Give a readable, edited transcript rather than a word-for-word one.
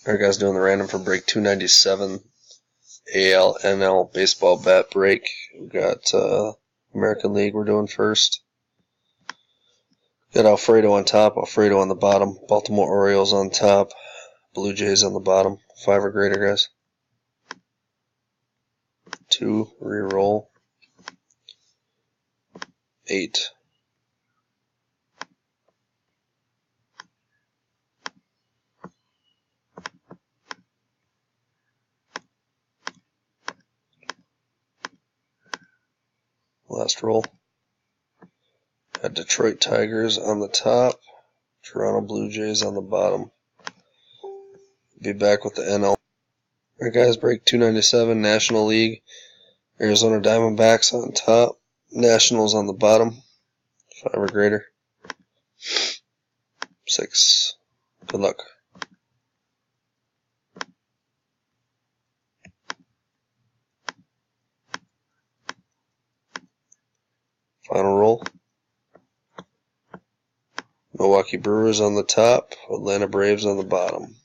Alright guys, doing the random for break 297 AL/NL baseball bat break. We got American League we're doing first. Got Alfredo on top, Alfredo on the bottom, Baltimore Orioles on top, Blue Jays on the bottom. 5 or greater, guys. 2, re-roll. 8. Last roll. Got Detroit Tigers on the top, Toronto Blue Jays on the bottom. Be back with the NL. Alright guys, break 297, National League. Arizona Diamondbacks on top, Nationals on the bottom. 5 or greater. 6. Good luck. Final roll. Milwaukee Brewers on the top, Atlanta Braves on the bottom.